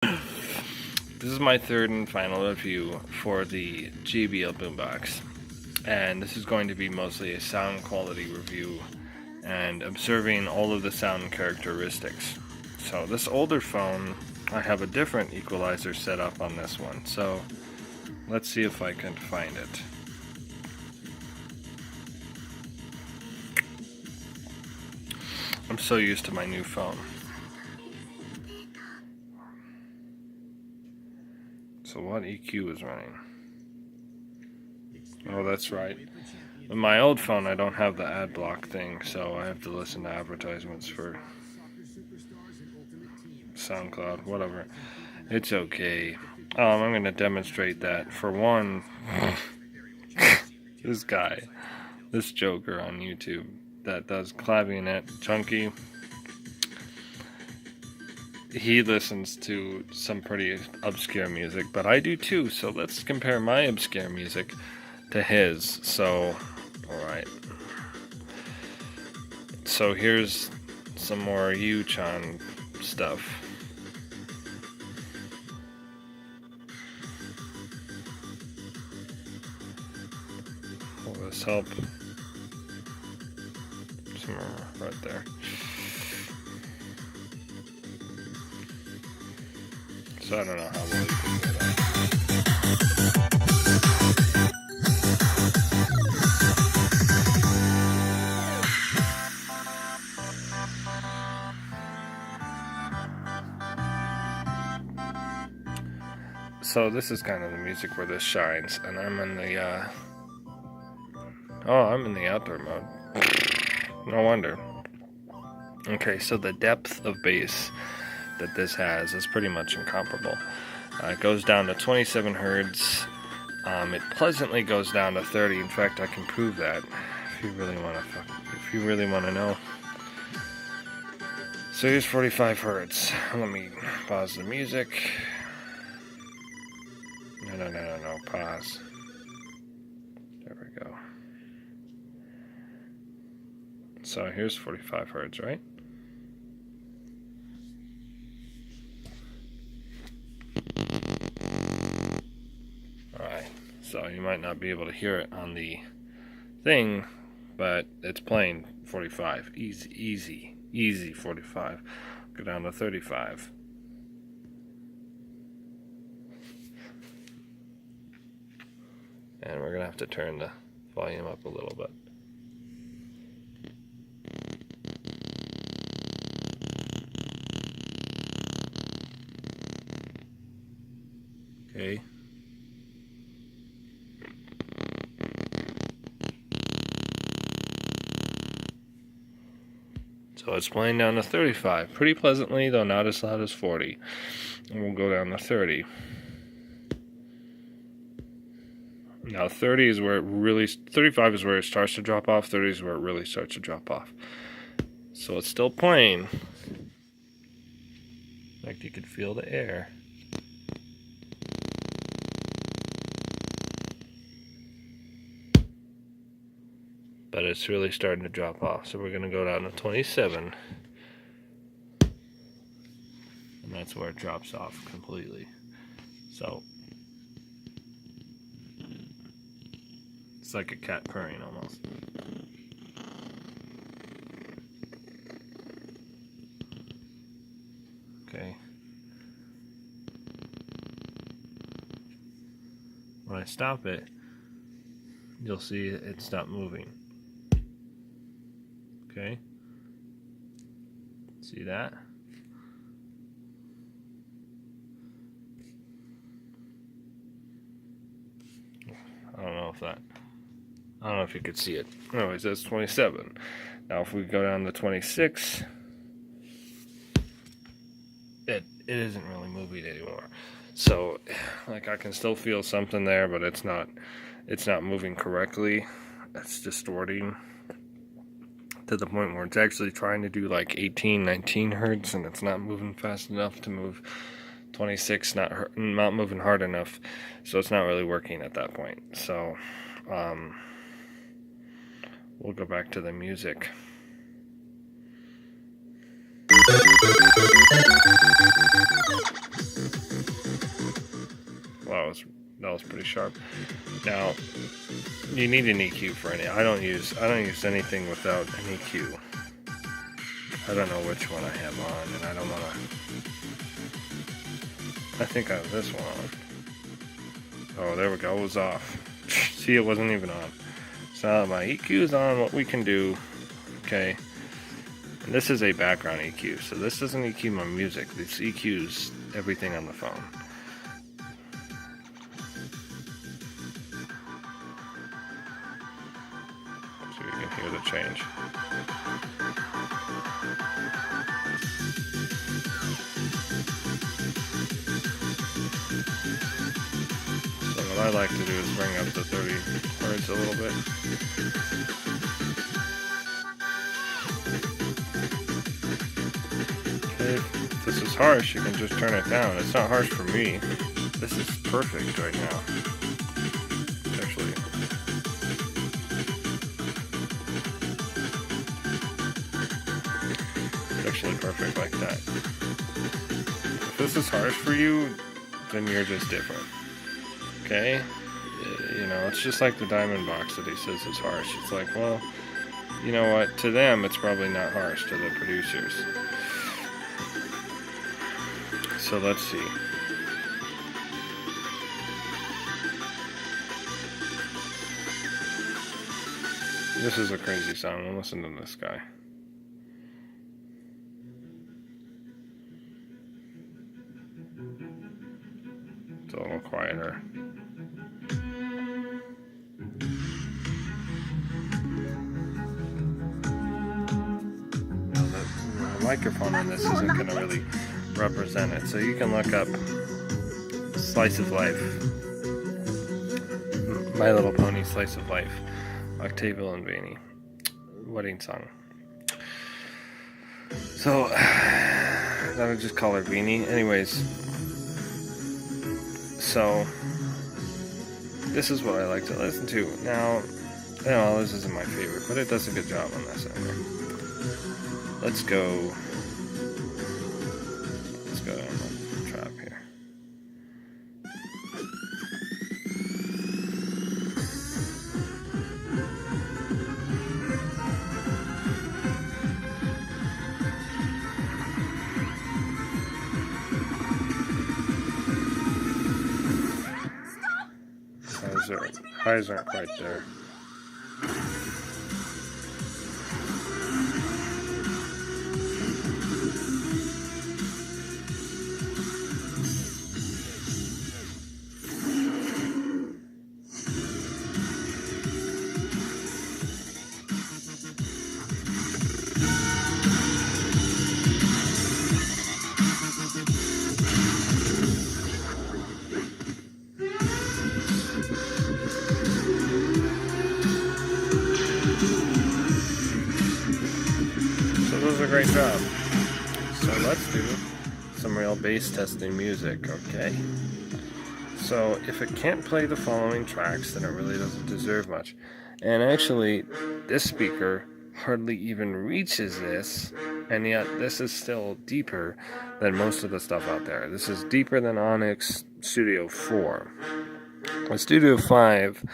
This is my third and final review for the JBL Boombox, and this is going to be mostly a sound quality review and observing all of the sound characteristics. So this older phone, I have a different equalizer set up on this one, so let's see if I can find it. I'm so used to my new phone. So what EQ is running? Oh, that's right. In my old phone, I don't have the ad block thing, so I have to listen to advertisements for SoundCloud, whatever. It's okay. I'm going to demonstrate that. For one, this guy, this joker on YouTube that does clavinet chunky, he listens to some pretty obscure music, but I do too, so let's compare my obscure music to his. So, alright. So here's some more Yu-chan stuff. Will this help? Somewhere right there. So I don't know how well you can do that. So this is kind of the music where this shines, and I'm in the I'm in the outdoor mode. No wonder. Okay, so the depth of bass that this has is pretty much incomparable. It goes down to 27 Hertz. It pleasantly goes down to 30. In fact, I can prove that if you really want to know. So here's 45 Hertz. Let me pause the music. No, pause. There we go. So here's 45 Hertz, right? Alright, so you might not be able to hear it on the thing, but it's playing 45. Easy 45. Go down to 35. And we're going to have to turn the volume up a little bit. Okay. So it's playing down to 35. Pretty pleasantly, though not as loud as 40. And we'll go down to 30. Now 30 is where it really, 35 is where it starts to drop off, 30 is where it really starts to drop off. So it's still playing. In fact, you could feel the air. But it's really starting to drop off. So we're going to go down to 27. And that's where it drops off completely. So it's like a cat purring almost. Okay. When I stop it, you'll see it stop moving. Okay. See that? I don't know if you could see it. Anyways, that's 27. Now if we go down to 26, it isn't really moving anymore. So like I can still feel something there, but it's not moving correctly. It's distorting to the point where it's actually trying to do like 18, 19 Hertz, and it's not moving fast enough to move 26, not moving hard enough, so it's not really working at that point. So we'll go back to the music. Wow, that was pretty sharp. Now, you need an EQ for any. I don't use anything without an EQ. I don't know which one I have on, and I don't want to. I think I have this one on. Oh, there we go. It was off. See, it wasn't even on. So now that my EQ is on, what we can do, okay. And this is a background EQ, so this doesn't EQ my music. This EQs everything on the phone. So you can hear the change. So what I like to do is bring up the 30 hertz a little bit. Okay, if this is harsh, you can just turn it down. It's not harsh for me. This is perfect right now. It's actually perfect like that. If this is harsh for you, then you're just different. Okay? You know, it's just like the diamond box that he says is harsh. It's like, well, you know what? To them, it's probably not harsh, to the producers. So let's see. This is a crazy sound. Listen to this guy. It's a little quieter. The microphone on this isn't going to really represent it. So you can look up Slice of Life. My Little Pony Slice of Life. Octavio and Vanny. Wedding song. So, I would just call her Beanie. Anyways, so, this is what I like to listen to. Now, you know, this isn't my favorite, but it does a good job on this anyway. Let's go on the trap here. Highs aren't quite there. A great job. So let's do some real bass testing music, okay? So if it can't play the following tracks, then it really doesn't deserve much. And actually, this speaker hardly even reaches this, and yet this is still deeper than most of the stuff out there. This is deeper than Onyx Studio 4. The Studio 5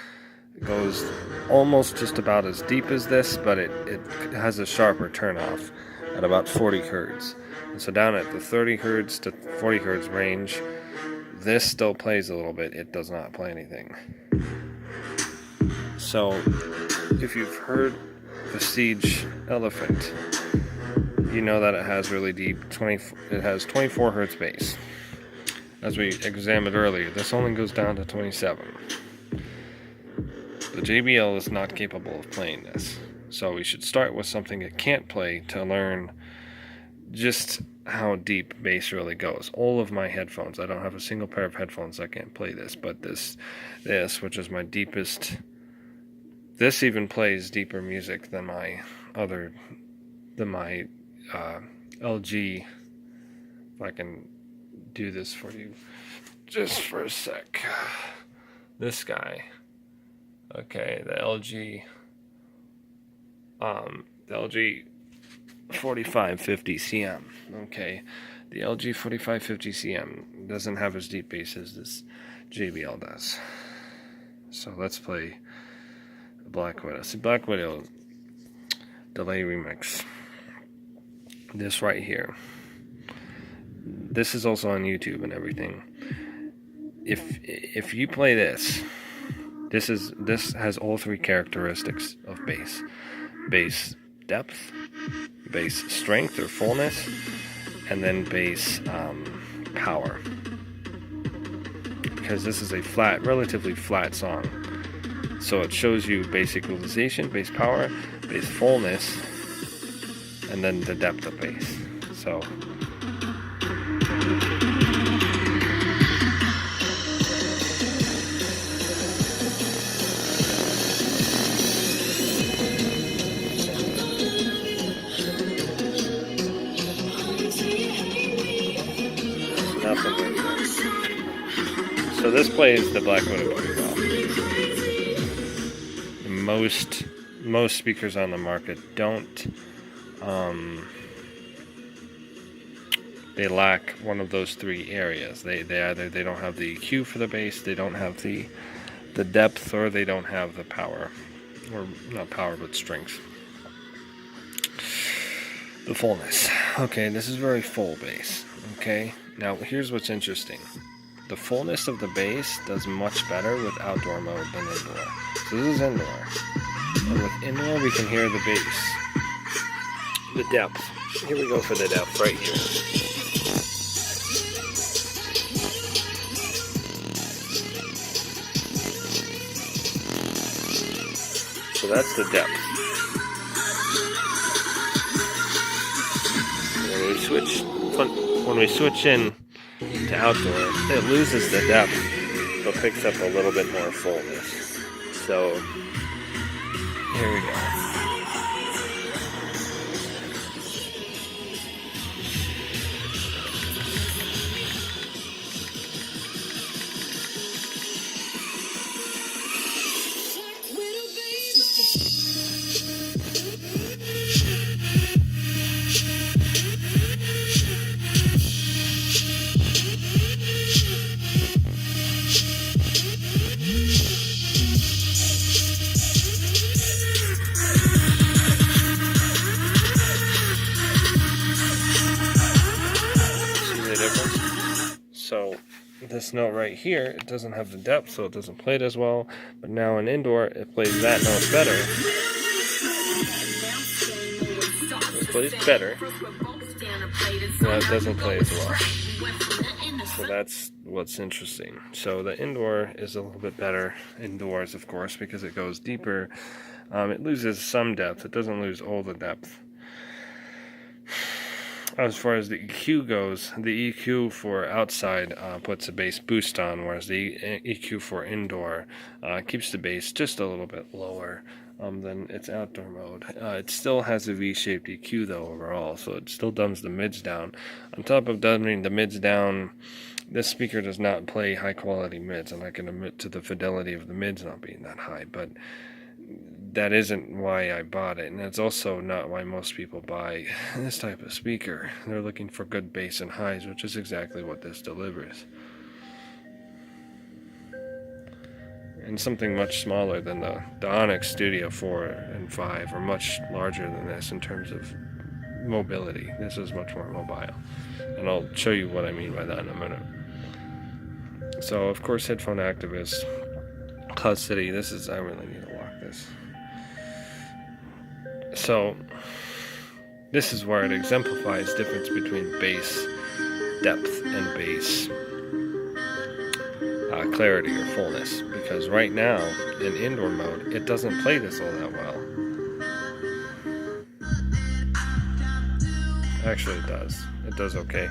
goes almost just about as deep as this, but it has a sharper turnoff at about 40 hertz. And so down at the 30 hertz to 40 hertz range, this still plays a little bit. It does not play anything. So if you've heard the Siege Elephant, you know that it has really deep it has 24 hertz bass. As we examined earlier, this only goes down to 27. The JBL is not capable of playing this. So we should start with something it can't play to learn just how deep bass really goes. All of my headphones, I don't have a single pair of headphones that can't play this, but this, which is my deepest, this even plays deeper music than my LG. If I can do this for you just for a sec. This guy. Okay, the LG 4550 CM. Okay, the LG 4550 CM doesn't have as deep bass as this JBL does. So let's play Black Widow. See, Black Widow delay remix. This right here. This is also on YouTube and everything. If you play this has all three characteristics of bass: bass depth, bass strength or fullness, and then bass power. Because this is a relatively flat song, so it shows you bass equalization, bass power, bass fullness, and then the depth of bass. So nothing right there. So this plays the Black Widow pretty well. Most speakers on the market don't. They lack one of those three areas. They either don't have the EQ for the bass, they don't have the depth, or they don't have the power, or not power but strength. The fullness. Okay, this is very full bass. Okay, now here's what's interesting. The fullness of the bass does much better with outdoor mode than indoor. So this is indoor. And with indoor we can hear the bass. The depth. Here we go for the depth right here. So that's the depth. When we switch in to outdoor, it loses the depth, but picks up a little bit more fullness. So here we go. So this note right here, it doesn't have the depth, so it doesn't play it as well. But now in indoor, it plays that note better. It plays better. No, it doesn't play as well. So that's what's interesting. So the indoor is a little bit better indoors, of course, because it goes deeper. It loses some depth. It doesn't lose all the depth. As far as the EQ goes, the EQ for outside puts a bass boost on, whereas the EQ for indoor keeps the bass just a little bit lower than its outdoor mode. It still has a V-shaped EQ though overall, so it still dumbs the mids down. On top of dumbing the mids down, this speaker does not play high quality mids, and I can admit to the fidelity of the mids not being that high, but that isn't why I bought it, and it's also not why most people buy this type of speaker. They're looking for good bass and highs, which is exactly what this delivers. And something much smaller than the Onyx Studio 4 and 5 are much larger than this in terms of mobility. This is much more mobile, and I'll show you what I mean by that in a minute. So, of course, Headphone Activist, Cloud City, I really need to lock this. So, this is where it exemplifies the difference between bass depth and bass clarity or fullness. Because right now, in indoor mode, it doesn't play this all that well. Actually, it does. It does okay.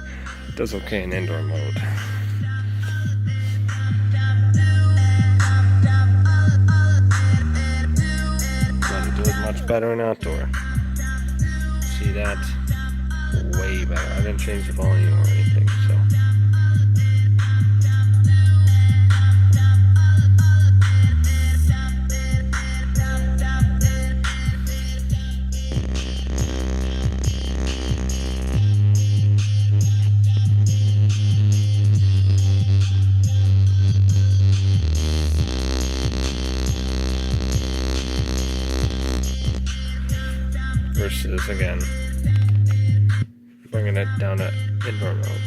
It does okay in indoor mode. Much better in outdoor. See that? Way better. I didn't change the volume or anything, so. this again, bringing it down to indoor mode.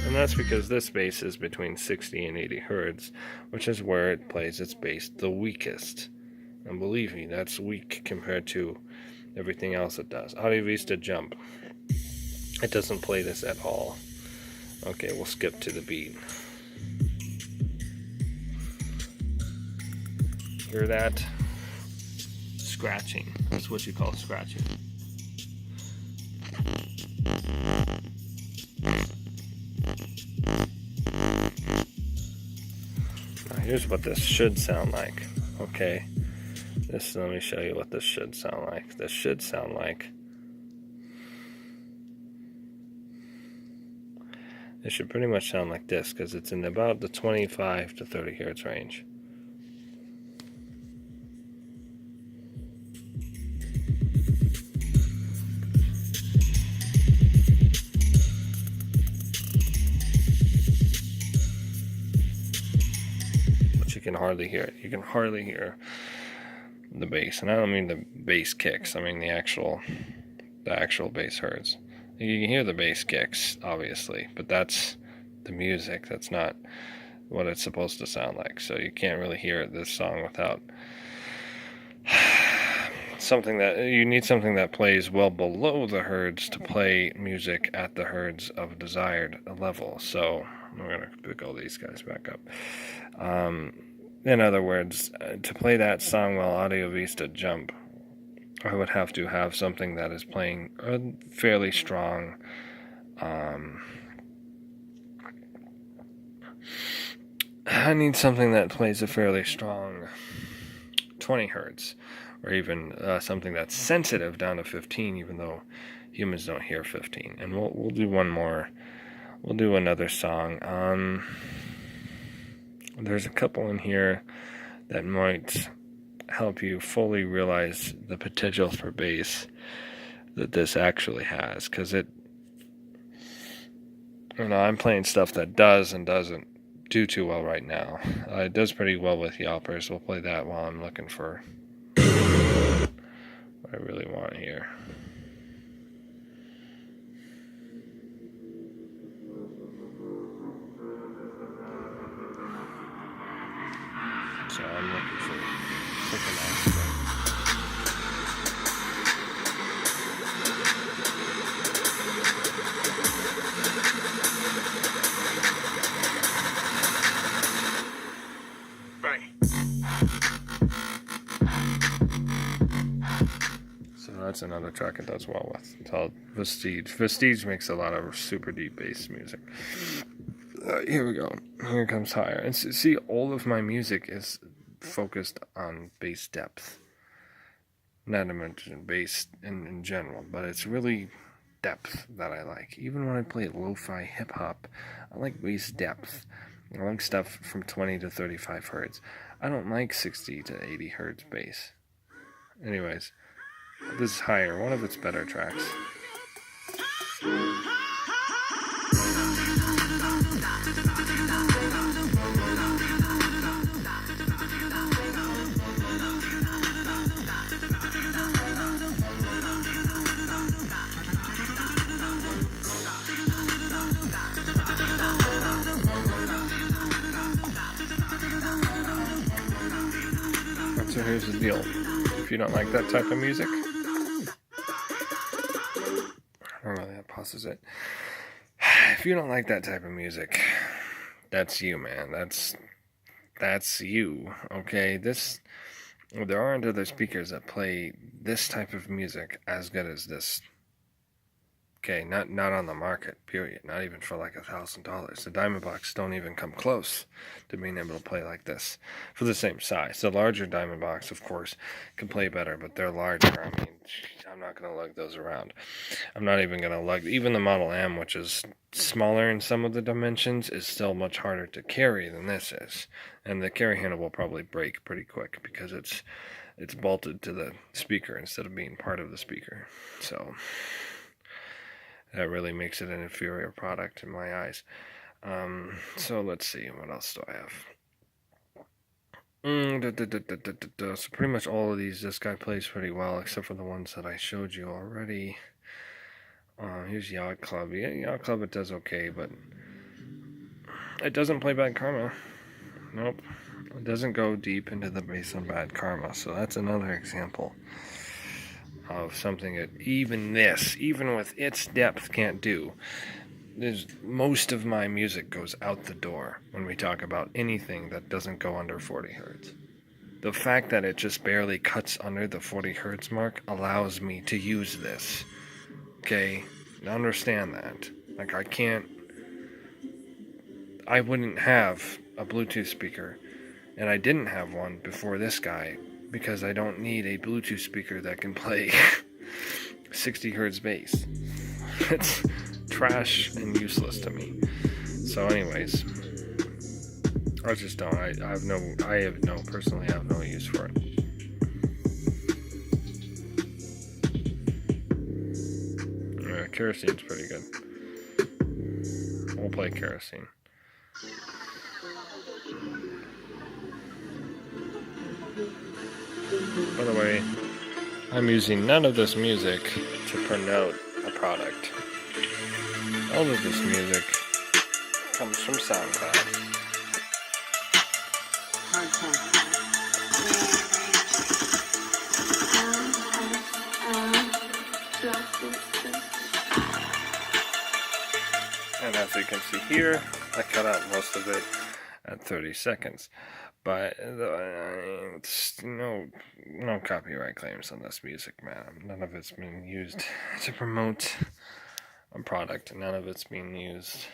And that's because this bass is between 60 and 80 Hertz, which is where it plays its bass the weakest. And believe me, that's weak compared to everything else it does. Audio Vista Jump. It doesn't play this at all. Okay, we'll skip to the beat. Hear that? Scratching. That's what you call scratching. Now here's what this should sound like. Okay, let me show you what this should sound like. This should sound like, it should pretty much sound like this, because it's in about the 25 to 30 hertz range. But you can hardly hear it. You can hardly hear the bass, and I don't mean the bass kicks. I mean the actual bass hertz. You can hear the bass kicks, obviously, but that's the music. That's not what it's supposed to sound like. So you can't really hear this song without something that, you need something that plays well below the hertz to play music at the hertz of desired level. So we're going to pick all these guys back up. In other words, to play that song while Audio Vista Jump, I would have to have something that is playing a fairly strong, I need something that plays a fairly strong 20 hertz, or even something that's sensitive down to 15, even though humans don't hear 15. And we'll do one more. We'll do another song. There's a couple in here that might help you fully realize the potential for bass that this actually has, because I'm playing stuff that does and doesn't do too well right now. It does pretty well with yelpers. We'll play that while I'm looking for what I really want here. So I'm looking for something else. So that's another track it does well with. It's called Vestige. Vestige makes a lot of super deep bass music. Here we go. Here comes higher. And see, all of my music is focused on bass depth. Not to mention bass in general, but it's really depth that I like. Even when I play lo-fi hip-hop, I like bass depth. I like stuff from 20 to 35 hertz. I don't like 60 to 80 hertz bass. Anyways, this is higher, one of its better tracks. So here's the deal. If you don't like that type of music, I don't know, that pauses it. If you don't like that type of music, that's you, man. That's you. Okay, there aren't other speakers that play this type of music as good as this. Okay, not on the market, period. Not even for like $1,000. The Diamondbacks don't even come close to being able to play like this for the same size. The larger Diamondbacks, of course, can play better, but they're larger. I mean, I'm not going to lug those around. I'm not even going to lug, even the Model M, which is smaller in some of the dimensions, is still much harder to carry than this is. And the carry handle will probably break pretty quick because it's bolted to the speaker instead of being part of the speaker. So that really makes it an inferior product in my eyes. So let's see, what else do I have? So pretty much all of these, this guy plays pretty well, except for the ones that I showed you already. Here's Yacht Club. Yeah, Yacht Club, it does okay, but it doesn't play Bad Karma. Nope. It doesn't go deep into the bass on Bad Karma, so that's another example of something that even with its depth, can't do. Most of my music goes out the door when we talk about anything that doesn't go under 40 hertz. The fact that it just barely cuts under the 40 hertz mark allows me to use this. Okay? Understand that. Like, I wouldn't have a Bluetooth speaker, and I didn't have one before this guy, because I don't need a Bluetooth speaker that can play 60 hertz bass. It's trash and useless to me. So anyways, I just don't. Personally have no use for it. Yeah, Kerosine's pretty good. We'll play Kerosene. By the way, I'm using none of this music to promote a product. All of this music comes from SoundCloud. And as you can see here, I cut out most of it at 30 seconds. But no copyright claims on this music, man. None of it's being used to promote a product. None of it's being used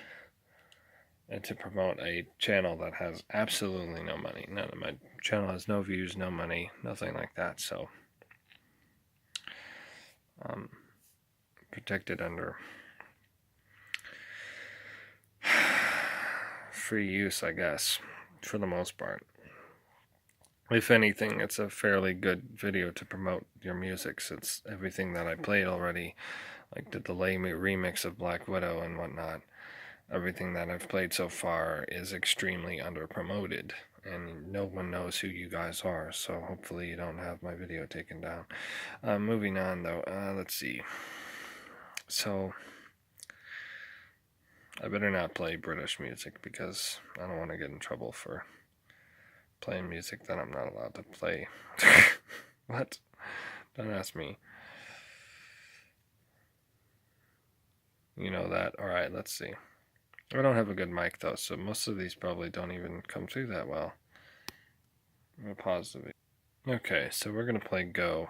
to promote a channel that has absolutely no money. None of my channel has no views, no money, nothing like that. So, protected under free use, I guess, for the most part. If anything, it's a fairly good video to promote your music, since everything that I played already, like the delay remix of Black Widow and whatnot, everything that I've played so far is extremely under-promoted, and no one knows who you guys are, so hopefully you don't have my video taken down. Moving on, though, let's see. So, I better not play British music, because I don't want to get in trouble for playing music that I'm not allowed to play. What? Don't ask me. You know that. Alright, let's see. I don't have a good mic, though, so most of these probably don't even come through that well. I'm going to pause the video. Okay, so we're going to play Go.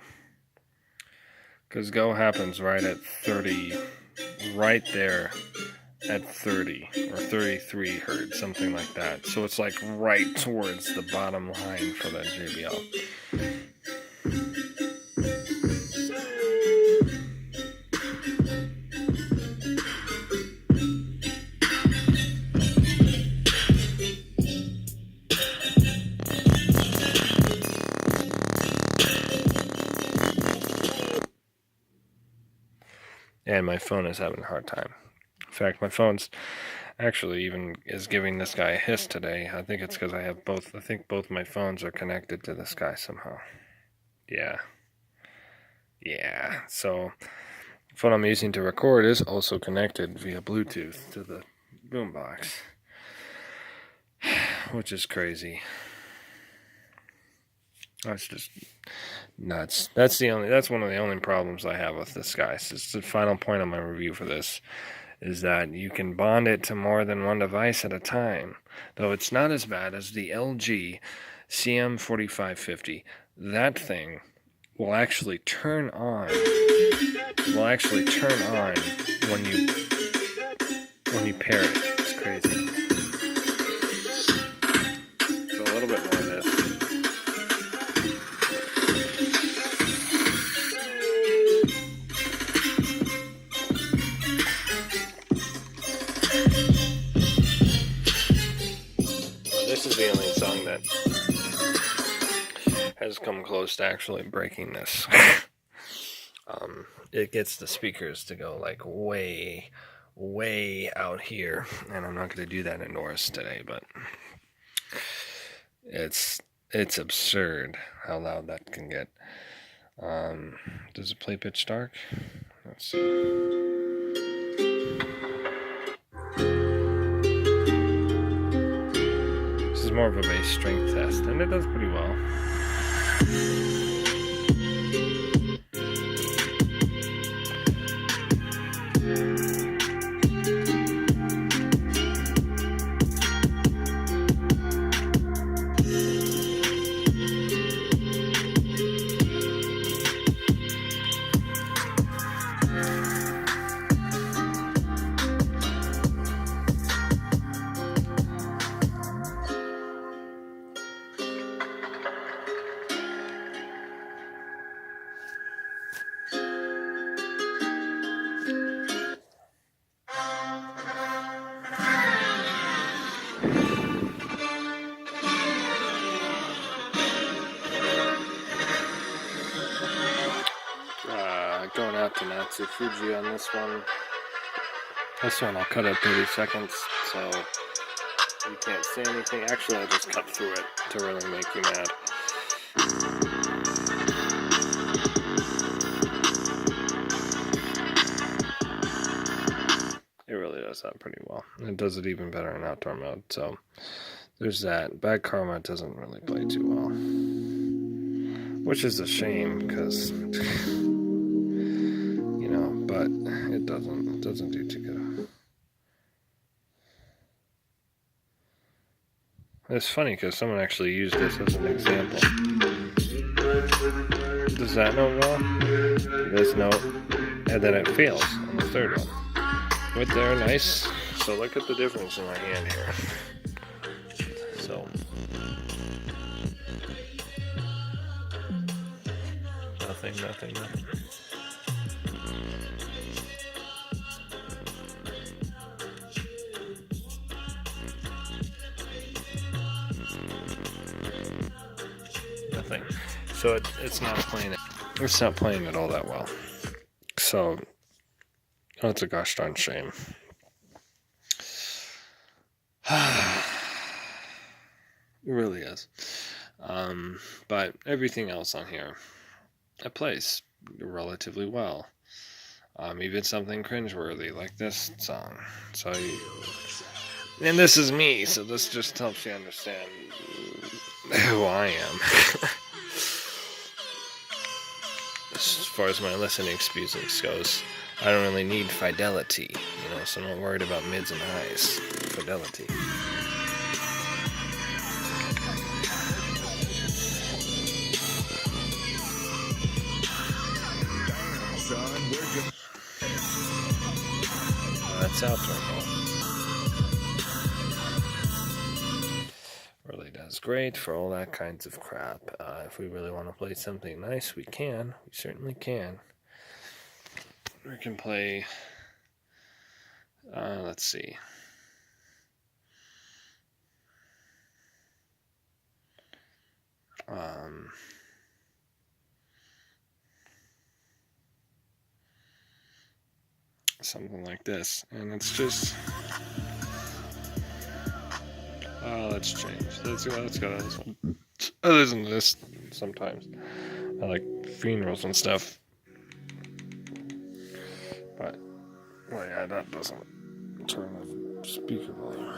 Because Go happens right at 30, right there at 30 or 33 hertz, something like that. So it's like right towards the bottom line for that JBL. And my phone is having a hard time. In fact, my phone's actually even is giving this guy a hiss today. I think it's because I have both. I think both my phones are connected to this guy somehow. Yeah. So, the phone I'm using to record is also connected via Bluetooth to the boombox, which is crazy. That's just nuts. That's one of the only problems I have with this guy. So it's the final point on my review for this, is that you can bond it to more than one device at a time. Though it's not as bad as the LG CM4550. That thing will actually turn on. When you pair it. It's crazy. So a little bit more of this. This is the only song that has come close to actually breaking this. It gets the speakers to go like way out here, and I'm not going to do that indoors today, but it's It's absurd how loud that can get. Does it play pitch dark? Let's see. This is more of a bass strength test, and it does pretty well. Going out to Natsu Fuji on this one. This one I'll cut at 30 seconds, so you can't say anything. Actually, I'll just cut through it to really make you mad. It really does that pretty well. It does it even better in outdoor mode, so there's that. Bad Karma doesn't really play too well, which is a shame, because but it doesn't do too good. It's funny because someone actually used this as an example. Does that note well? This note, and then it fails on the third one. Right there, nice. So look at the difference in my hand here. So nothing. So it's not playing it. It's not playing it all that well. So it's a gosh darn shame. It really is. But everything else on here, it plays relatively well. Even something cringeworthy like this song. And this is me, so this just helps you understand who I am. As far as my listening experience goes, I don't really need fidelity, so I'm not worried about mids and highs. Fidelity. That's outdoor mode. Really does great for all that kinds of crap. If we really want to play something nice, we can. We certainly can. We can play, let's see. Something like this, and it's just let's change. Let's go to this one. I listen to this sometimes. I like funerals and stuff, but yeah, that doesn't turn the speaker volume.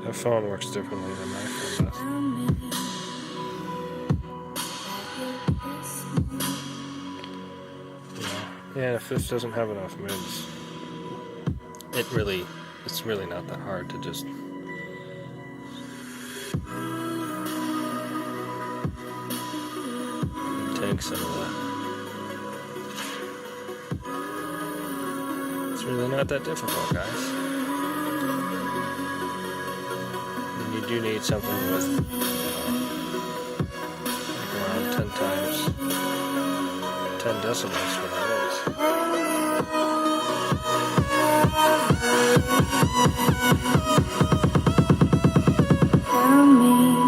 My phone works differently than my phone does. Yeah, if this doesn't have enough mids, it's really not that hard to just take some of that. It's really not that difficult, guys. You do need something with like around 10 times 10 decibels for that is. Tell me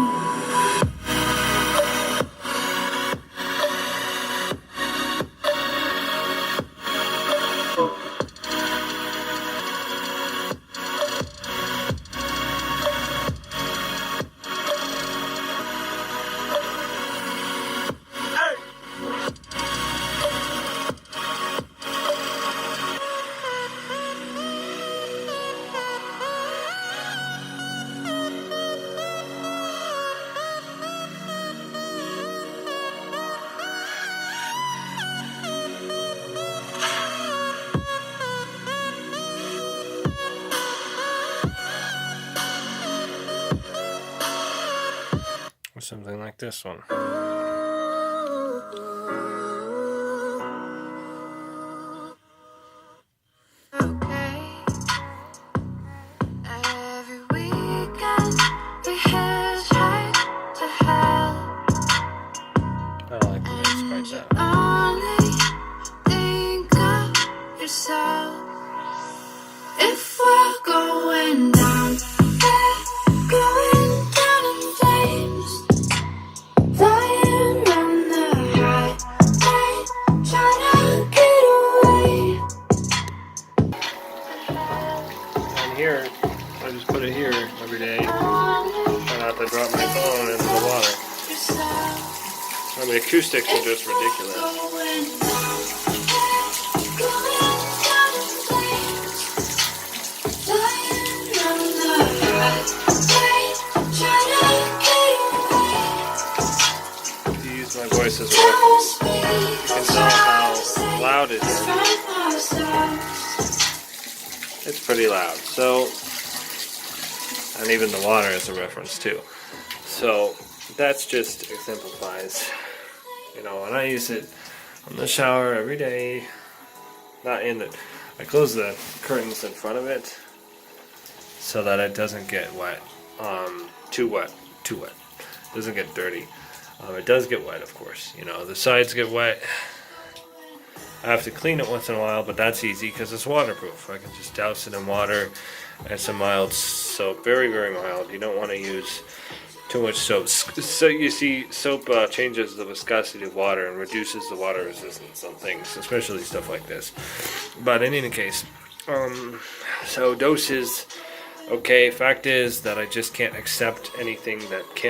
this one. I don't like the way it's quite that. If we're going down, we're going down in flames. Flying on the highway, trying to get away. And here, I just put it here every day. Try not to drop my phone into the water. I mean, acoustics are just ridiculous. To use my voice as a reference, you can tell how loud it is. It's pretty loud. So, and even the water is a reference too. So that's just exemplifies, you know, and I use it on the shower every day. Not in it. I close the curtains in front of it so that it doesn't get wet. Too wet. It doesn't get dirty. It does get wet, of course. You know, the sides get wet. I have to clean it once in a while, but that's easy because it's waterproof. I can just douse it in water and some mild soap. Very, very mild. You don't want to use too much soap. So you see, soap changes the viscosity of water and reduces the water resistance on things, especially stuff like this. But in any case, so doses. Okay, fact is that I just can't accept anything that can't